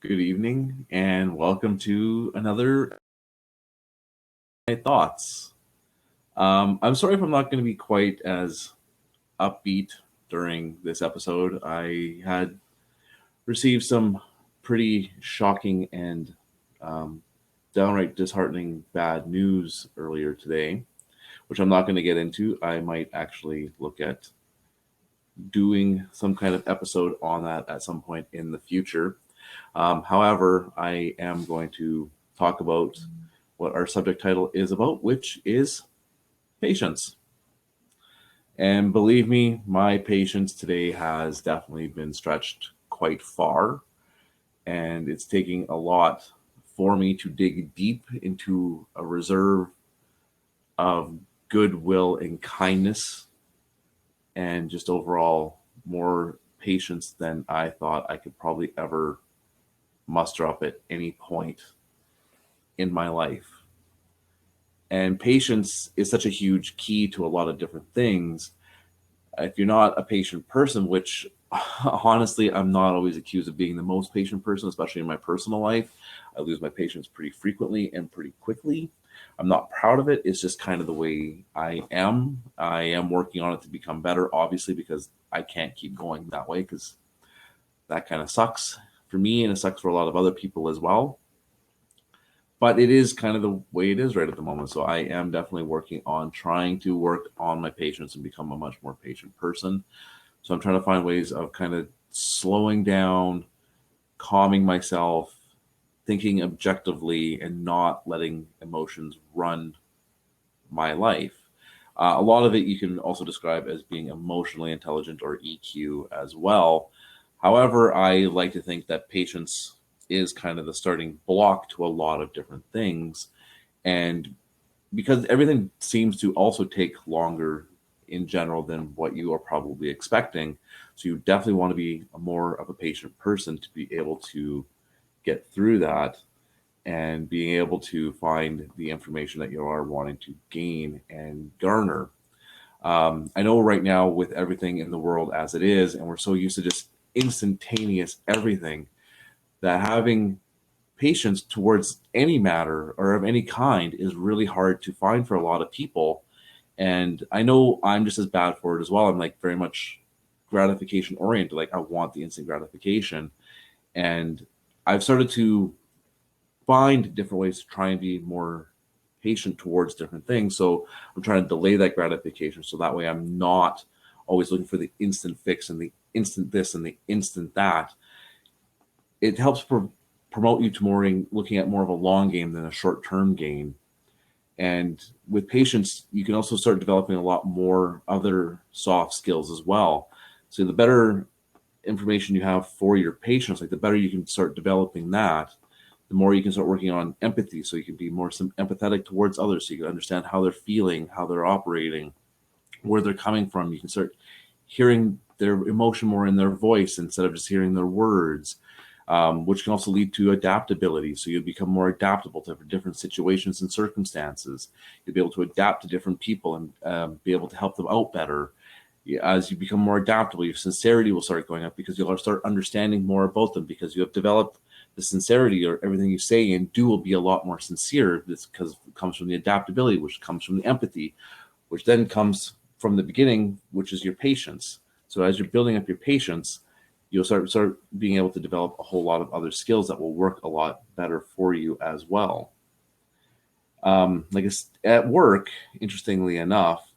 Good evening, and welcome to another My Thoughts. I'm sorry if I'm not going to be quite as upbeat during this episode. I had received some pretty shocking and um, downright disheartening bad news earlier today, which I'm not going to get into. I might actually look at doing some kind of episode on that at some point in the future. However, I am going to talk about what our subject title is about, which is patience. And believe me, my patience today has definitely been stretched quite far, and it's taking a lot for me to dig deep into a reserve of goodwill and kindness and just overall more patience than I thought I could probably ever muster up at any point in my life. And patience is such a huge key to a lot of different things. If you're not a patient person, which honestly, I'm not always accused of being the most patient person, especially in my personal life. I lose my patience pretty frequently and pretty quickly. I'm not proud of it. It's just kind of the way I am. I am working on it to become better, obviously, because I can't keep going that way because that kind of sucks for me and it sucks for a lot of other people as well. But it is kind of the way it is right at the moment. So I am definitely working on trying to work on my patience and become a much more patient person. So I'm trying to find ways of kind of slowing down, calming myself, thinking objectively, and not letting emotions run my life. A lot of it you can also describe as being emotionally intelligent or EQ as well. However, I like to think that patience is kind of the starting block to a lot of different things. And because everything seems to also take longer in general than what you are probably expecting. So you definitely want to be a more of a patient person to be able to get through that and being able to find the information that you are wanting to gain and garner. I know right now with everything in the world as it is, and we're so used to just instantaneous everything, that having patience towards any matter or of any kind is really hard to find for a lot of people. And I know I'm just as bad for it as well. I'm like very much gratification oriented. Like I want the instant gratification. And I've started to find different ways to try and be more patient towards different things. So I'm trying to delay that gratification so that way I'm not always looking for the instant fix and the instant this and the instant that. It helps promote you to more looking at more of a long game than a short term game. And with patience, you can also start developing a lot more other soft skills as well. So the better information you have for your patients, like the better you can start developing that, the more you can start working on empathy. So you can be more empathetic towards others. So you can understand how they're feeling, how they're operating, where they're coming from. You can start hearing their emotion more in their voice instead of just hearing their words. Which can also lead to adaptability. So you'll become more adaptable to different situations and circumstances. You'll be able to adapt to different people and be able to help them out better. As you become more adaptable, your sincerity will start going up because you'll start understanding more about them because you have developed the sincerity, or everything you say and do will be a lot more sincere. This because it comes from the adaptability, which comes from the empathy, which then comes from the beginning, which is your patience. So as you're building up your patience, you'll start being able to develop a whole lot of other skills that will work a lot better for you as well. Like at work, interestingly enough,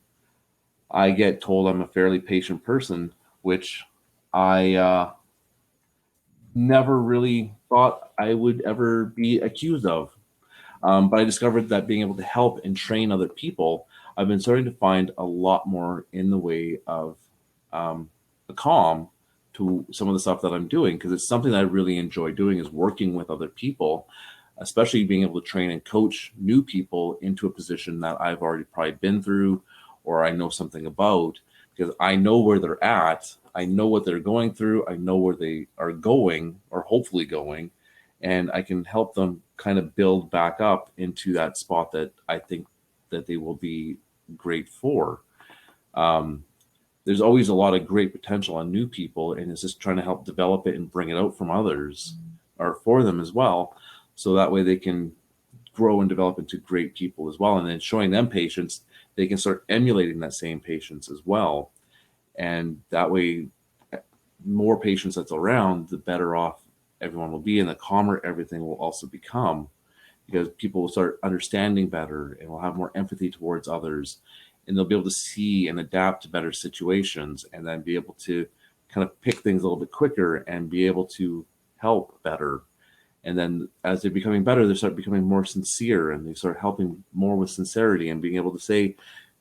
I get told I'm a fairly patient person, which I never really thought I would ever be accused of. But I discovered that being able to help and train other people, I've been starting to find a lot more in the way of a calm to some of the stuff that I'm doing because it's something that I really enjoy doing is working with other people, especially being able to train and coach new people into a position that I've already probably been through or I know something about because I know where they're at. I know what they're going through. I know where they are going or hopefully going, and I can help them kind of build back up into that spot that I think that they will be great for. Um, there's always a lot of great potential on new people, and it's just trying to help develop it and bring it out from others or for them as well. So that way they can grow and develop into great people as well. And then showing them patience, they can start emulating that same patience as well. And that way, more patience that's around, the better off everyone will be, and the calmer everything will also become, because people will start understanding better and will have more empathy towards others, and they'll be able to see and adapt to better situations, and then be able to kind of pick things a little bit quicker and be able to help better. And then as they're becoming better, they start becoming more sincere, and they start helping more with sincerity and being able to say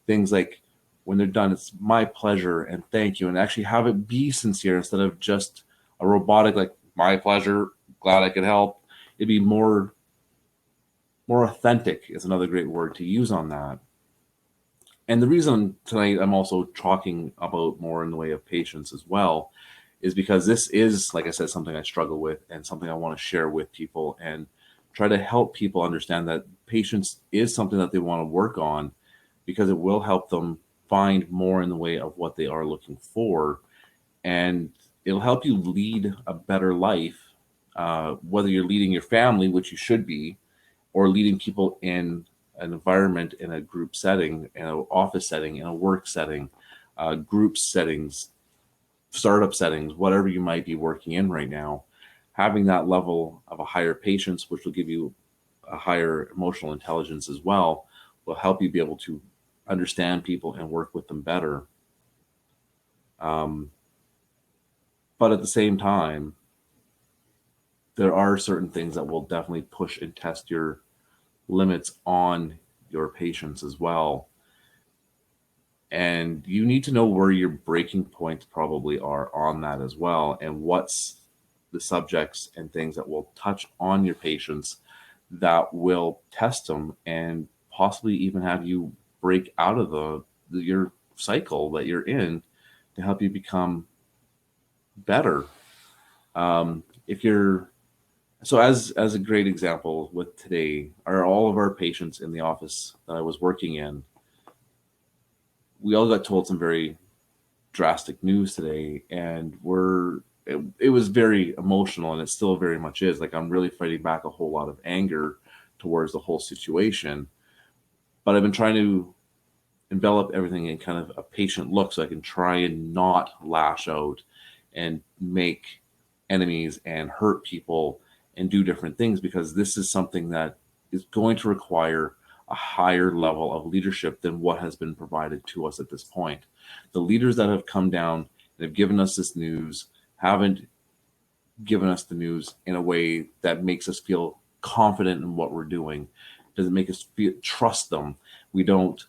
things like, when they're done, it's my pleasure and thank you, and actually have it be sincere instead of just a robotic, like, my pleasure, glad I could help. It'd be more authentic is another great word to use on that. And the reason tonight I'm also talking about more in the way of patience as well is because this is, like I said, something I struggle with and something I want to share with people and try to help people understand that patience is something that they want to work on, because it will help them find more in the way of what they are looking for. And it'll help you lead a better life, whether you're leading your family, which you should be, or leading people in an environment, in a group setting, in an office setting, in a work setting, group settings, startup settings, whatever you might be working in right now. Having that level of a higher patience, which will give you a higher emotional intelligence as well, will help you be able to understand people and work with them better. Um, but at the same time, there are certain things that will definitely push and test your limits on your patience as well. And you need to know where your breaking points probably are on that as well, and what's the subjects and things that will touch on your patience that will test them and possibly even have you break out of your cycle that you're in to help you become better. If you're So as a great example with today, are all of our patients in the office that I was working in. We all got told some very drastic news today, and it was very emotional, and it still very much is. Like, I'm really fighting back a whole lot of anger towards the whole situation, but I've been trying to envelop everything in kind of a patient look so I can try and not lash out and make enemies and hurt people and do different things, because this is something that is going to require a higher level of leadership than what has been provided to us at this point. The leaders that have come down and have given us this news haven't given us the news in a way that makes us feel confident in what we're doing. Doesn't make us trust them. We don't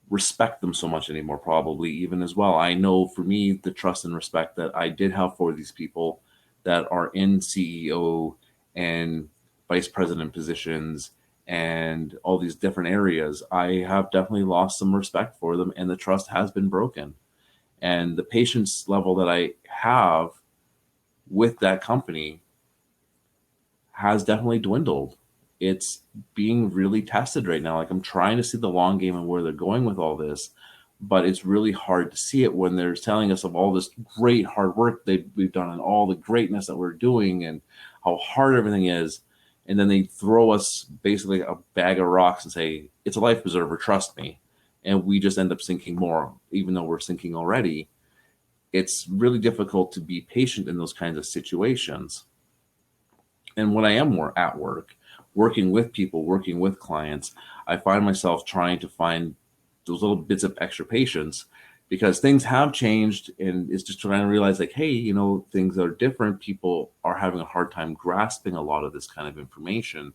respect them so much anymore, probably, even as well. I know for me, the trust and respect that I did have for these people that are in CEO and vice president positions and all these different areas, I have definitely lost some respect for them, and the trust has been broken. And the patience level that I have with that company has definitely dwindled. It's being really tested right now. Like, I'm trying to see the long game and where they're going with all this, but it's really hard to see it when they're telling us of all this great hard work we've done and all the greatness that we're doing and how hard everything is. And then they throw us basically a bag of rocks and say, it's a life preserver, trust me. And we just end up sinking more, even though we're sinking already. It's really difficult to be patient in those kinds of situations. And when I am more at work, working with people, working with clients, I find myself trying to find those little bits of extra patience, because things have changed, and it's just trying to realize, like, hey, things are different. People are having a hard time grasping a lot of this kind of information,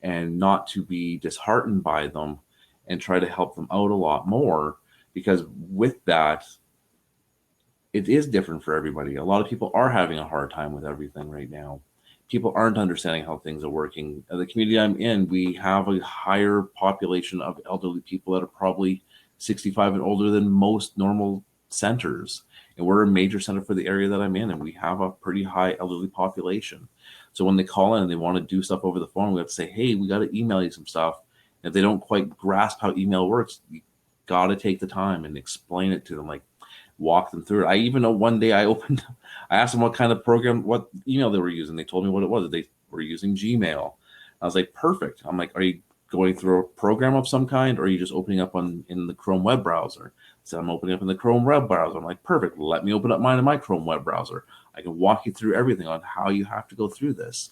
and not to be disheartened by them, and try to help them out a lot more, because with that, it is different for everybody. A lot of people are having a hard time with everything right now. People aren't understanding how things are working. The community I'm in, we have a higher population of elderly people that are probably 65 and older than most normal centers. And we're a major center for the area that I'm in, and we have a pretty high elderly population. So when they call in and they want to do stuff over the phone, we have to say, hey, we got to email you some stuff. And if they don't quite grasp how email works, you got to take the time and explain it to them. Like, walk them through it. I even know one day I asked them what kind of program, what email they were using. They told me what it was. They were using Gmail. I was like, perfect. I'm like, are you going through a program of some kind, or are you just opening up in the Chrome web browser? So I'm opening up in the Chrome web browser. I'm like, perfect. Let me open up mine in my Chrome web browser. I can walk you through everything on how you have to go through this.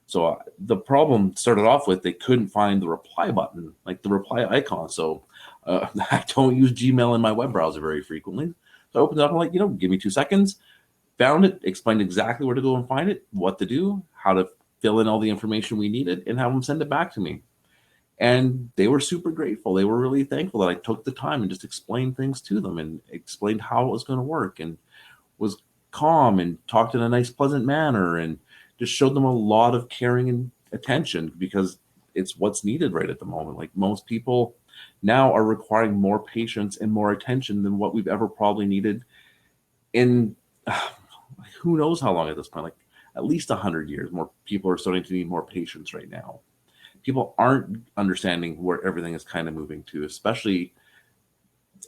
So the problem started off with they couldn't find the reply button, like the reply icon. So I don't use Gmail in my web browser very frequently. So I opened it up. I'm like, give me 2 seconds. Found it, explained exactly where to go and find it, what to do, how to fill in all the information we needed, and have them send it back to me. And they were super grateful. They were really thankful that I took the time and just explained things to them and explained how it was going to work and was calm and talked in a nice, pleasant manner and just showed them a lot of caring and attention because it's what's needed right at the moment. Like most people now are requiring more patience and more attention than what we've ever probably needed in who knows how long at this point, like at least 100 years. More people are starting to need more patience right now. People aren't understanding where everything is kind of moving to, especially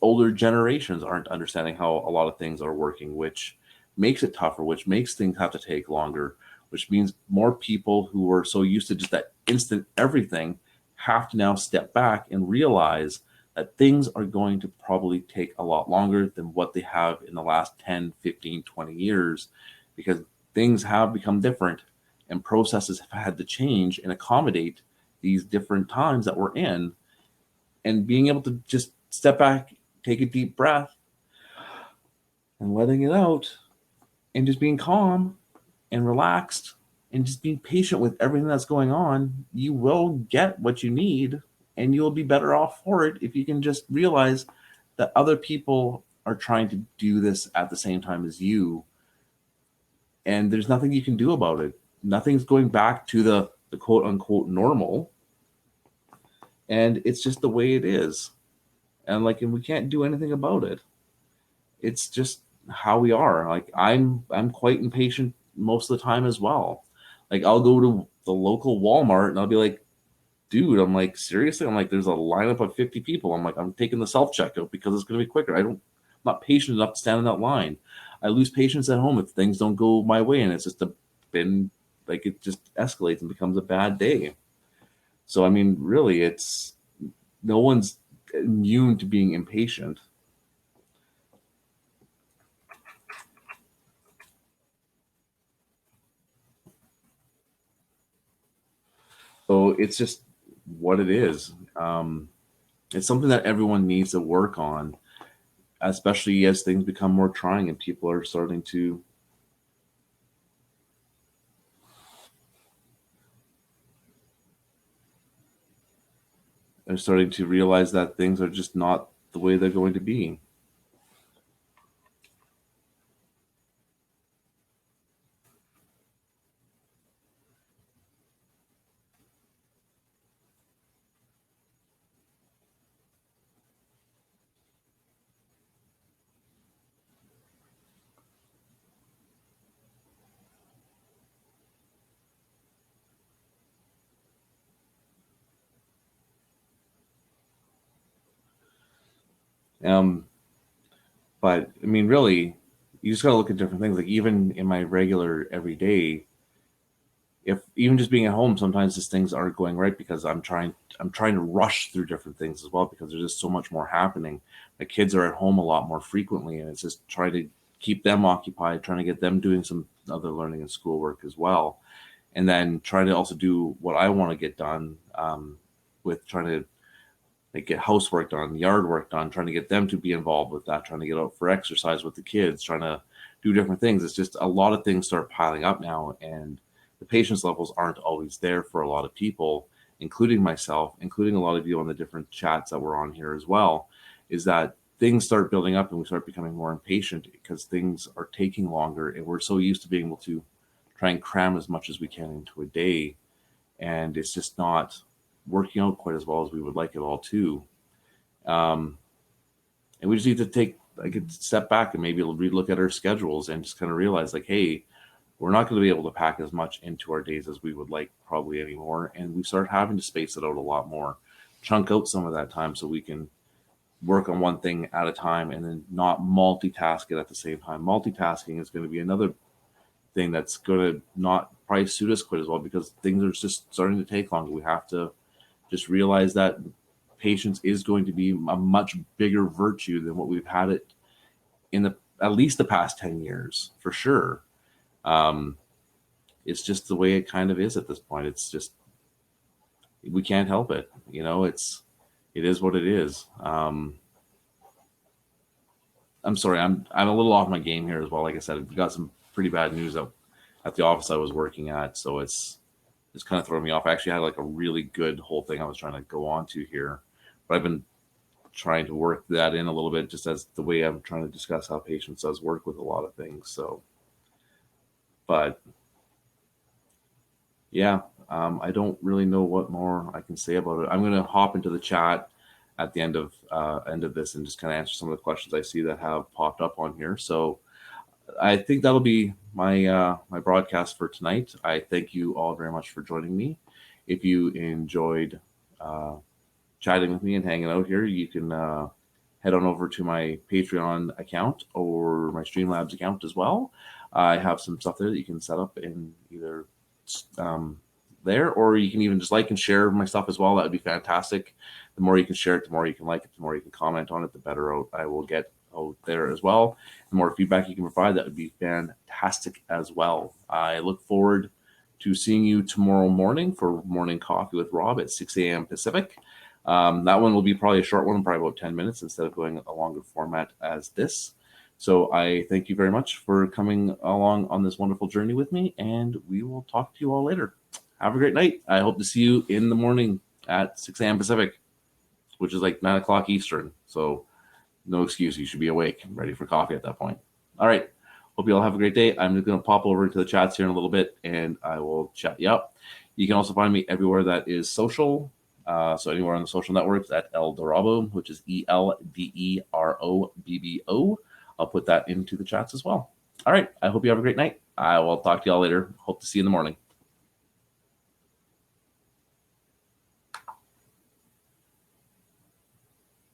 older generations aren't understanding how a lot of things are working, which makes it tougher, which makes things have to take longer, which means more people who are so used to just that instant everything have to now step back and realize that things are going to probably take a lot longer than what they have in the last 10, 15, 20 years, because things have become different and processes have had to change and accommodate these different times that we're in. And being able to just step back, take a deep breath, and letting it out, and just being calm and relaxed and just being patient with everything that's going on, you will get what you need and you'll be better off for it if you can just realize that other people are trying to do this at the same time as you. And there's nothing you can do about it. Nothing's going back to the quote unquote normal. And it's just the way it is. And we can't do anything about it. It's just how we are. Like I'm quite impatient most of the time as well. Like I'll go to the local Walmart and I'll be like, dude, I'm like, seriously? I'm like, there's a lineup of 50 people. I'm like, I'm taking the self checkout because it's gonna be quicker. I'm not patient enough to stand in that line. I lose patience at home if things don't go my way and it's just been like it just escalates and becomes a bad day. So I mean, really it's no one's immune to being impatient. So it's just what it is. It's something that everyone needs to work on, especially as things become more trying and people are starting to realize that things are just not the way they're going to be. Um, but I mean, really, you just got to look at different things. Like even in my regular everyday, if even just being at home, sometimes these things aren't going right because I'm trying to rush through different things as well because there's just so much more happening. My kids are at home a lot more frequently, and it's just trying to keep them occupied, trying to get them doing some other learning and schoolwork as well, and then trying to also do what I want to get done, with trying to like get housework done, yard work done, trying to get them to be involved with that, trying to get out for exercise with the kids, trying to do different things. It's just a lot of things start piling up now, and the patience levels aren't always there for a lot of people, including myself, including a lot of you on the different chats that we're on here as well. Is that things start building up and we start becoming more impatient because things are taking longer, and we're so used to being able to try and cram as much as we can into a day, and it's just not working out quite as well as we would like it all to. Um, and we just need to take like a step back and maybe relook at our schedules and just kind of realize like, hey, we're not going to be able to pack as much into our days as we would like probably anymore. And we start having to space it out a lot more, chunk out some of that time so we can work on one thing at a time and then not multitask it at the same time. Multitasking is going to be another thing that's going to not probably suit us quite as well, because things are just starting to take longer. We have to just realize that patience is going to be a much bigger virtue than what we've had it in the at least the past 10 years, for sure. It's just the way it kind of is at this point. It's just, we can't help it. It is what it is. I'm sorry, I'm a little off my game here as well. Like I said, I've got some pretty bad news at the office I was working at, so it's kind of throwing me off. I actually had like a really good whole thing I was trying to go on to here, but I've been trying to work that in a little bit, just as the way I'm trying to discuss how patience does work with a lot of things. So, but yeah, I don't really know what more I can say about it. I'm going to hop into the chat at the end of this and just kind of answer some of the questions I see that have popped up on here. So I think that'll be my my broadcast for tonight. I thank you all very much for joining me. If you enjoyed chatting with me and hanging out here, you can head on over to my Patreon account or my Streamlabs account as well. I have some stuff there that you can set up in either there, or you can even just like and share my stuff as well. That would be fantastic. The more you can share it, the more you can like it, the more you can comment on it, the better out I will get out there as well. The more feedback you can provide, that would be fantastic as well. I look forward to seeing you tomorrow morning for Morning Coffee with Rob at 6 a.m. Pacific. That one will be probably a short one, probably about 10 minutes instead of going a longer format as this. So I thank you very much for coming along on this wonderful journey with me, and we will talk to you all later. Have a great night. I hope to see you in the morning at 6 a.m. Pacific, which is like 9 o'clock Eastern. So no excuse. You should be awake and ready for coffee at that point. All right. Hope you all have a great day. I'm just going to pop over into the chats here in a little bit, and I will chat you up. You can also find me everywhere that is social. So anywhere on the social networks at El Dorabo, which is ELDEROBBO. I'll put that into the chats as well. All right. I hope you have a great night. I will talk to y'all later. Hope to see you in the morning.